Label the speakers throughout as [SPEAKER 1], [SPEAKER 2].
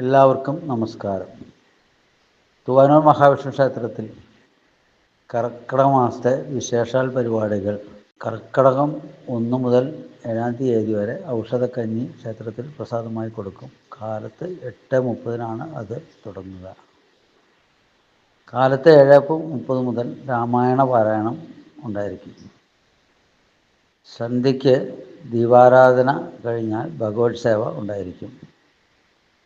[SPEAKER 1] എല്ലാവർക്കും നമസ്കാരം. തൂവാനൂർ മഹാവിഷ്ണു ക്ഷേത്രത്തിൽ കർക്കിടക മാസത്തെ വിശേഷാൽ പരിപാടികൾ. കർക്കിടകം 1 മുതൽ 7-ാം തീയതി വരെ ഔഷധക്കഞ്ഞി ക്ഷേത്രത്തിൽ പ്രസാദമായി കൊടുക്കും. കാലത്ത് 8:30 അത് തുടങ്ങുക. കാലത്ത് 7:30 മുതൽ രാമായണ പാരായണം ഉണ്ടായിരിക്കും. സന്ധ്യയ്ക്ക് ദീപാരാധന കഴിഞ്ഞാൽ ഭഗവത് സേവ ഉണ്ടായിരിക്കും.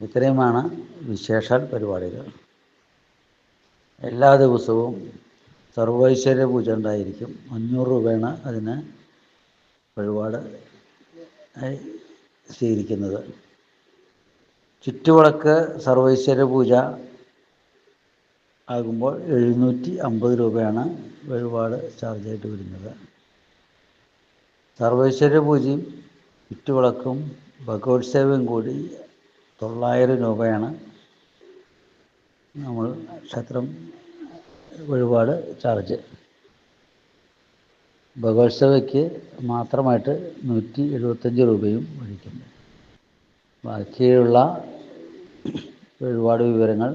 [SPEAKER 1] ഇത്രയുമാണ് വിശേഷാൽ പരിപാടികൾ. എല്ലാ ദിവസവും സർവൈശ്വര്യ പൂജ ഉണ്ടായിരിക്കും. 500 രൂപയാണ് അതിന് വഴിപാട് സ്വീകരിക്കുന്നത്. ചുറ്റുവിളക്ക് സർവൈശ്വര്യ പൂജ ആകുമ്പോൾ 750 രൂപയാണ് വഴിപാട് ചാർജായിട്ട് വരുന്നത്. സർവൈശ്വര്യ പൂജയും ചുറ്റുവിളക്കും ഭഗവത് സേവയും കൂടി 900 രൂപയാണ് നമ്മൾ ക്ഷേത്രം വഴിപാട് ചാർജ്. ഭഗവത് സേവയ്ക്ക് മാത്രമായിട്ട് 175 രൂപയും മേടിക്കുന്നു. ബാക്കിയുള്ള വഴിപാട് വിവരങ്ങൾ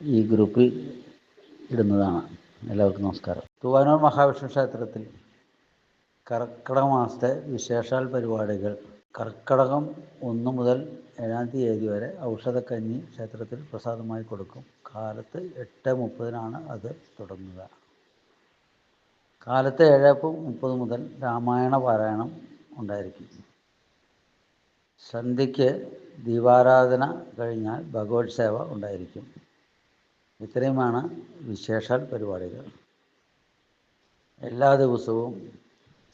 [SPEAKER 1] ഈ ഗ്രൂപ്പിൽ ഇടുന്നതാണ്. എല്ലാവർക്കും നമസ്കാരം. തൂവാനൂർ മഹാവിഷ്ണു ക്ഷേത്രത്തിൽ കർക്കിടക മാസത്തെ വിശേഷാൽ പരിപാടികൾ. കർക്കിടകം 1 മുതൽ 7-ാം തീയതി വരെ ഔഷധക്കഞ്ഞി ക്ഷേത്രത്തിൽ പ്രസാദമായി കൊടുക്കും. കാലത്ത് 8:30 അത് തുടങ്ങുക. കാലത്ത് 7:30 മുതൽ രാമായണ പാരായണം ഉണ്ടായിരിക്കും. സന്ധ്യയ്ക്ക് ദീപാരാധന കഴിഞ്ഞാൽ ഭഗവത് സേവ ഉണ്ടായിരിക്കും. ഇത്രയുമാണ് വിശേഷാൽ പരിപാടികൾ. എല്ലാ ദിവസവും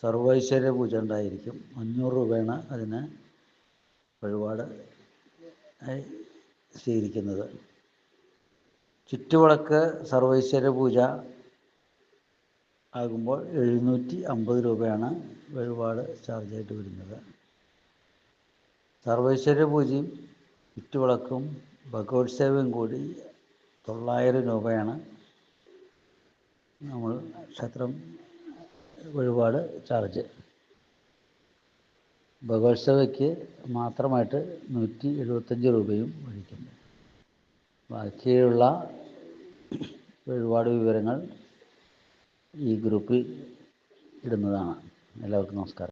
[SPEAKER 1] സർവൈശ്വര്യ പൂജ ഉണ്ടായിരിക്കും. 500 രൂപയാണ് അതിന് വഴിപാട് സ്വീകരിക്കുന്നത്. ചുറ്റുവിളക്ക് സർവൈശ്വര്യ പൂജ ആകുമ്പോൾ 750 രൂപയാണ് വഴിപാട് ചാർജായിട്ട് വരുന്നത്. സർവൈശ്വര്യ പൂജയും ചുറ്റുവിളക്കും ഭഗവത് സേവയും കൂടി 900 രൂപയാണ് നമ്മൾ ക്ഷേത്രം വഴിപാട് ചാർജ്. ഭഗവത് സേവയ്ക്ക് മാത്രമായിട്ട് 175 രൂപയും മേടിക്കുന്നു. ബാക്കിയുള്ള വഴിപാട് വിവരങ്ങൾ ഈ ഗ്രൂപ്പിൽ ഇടുന്നതാണ്. എല്ലാവർക്കും നമസ്കാരം.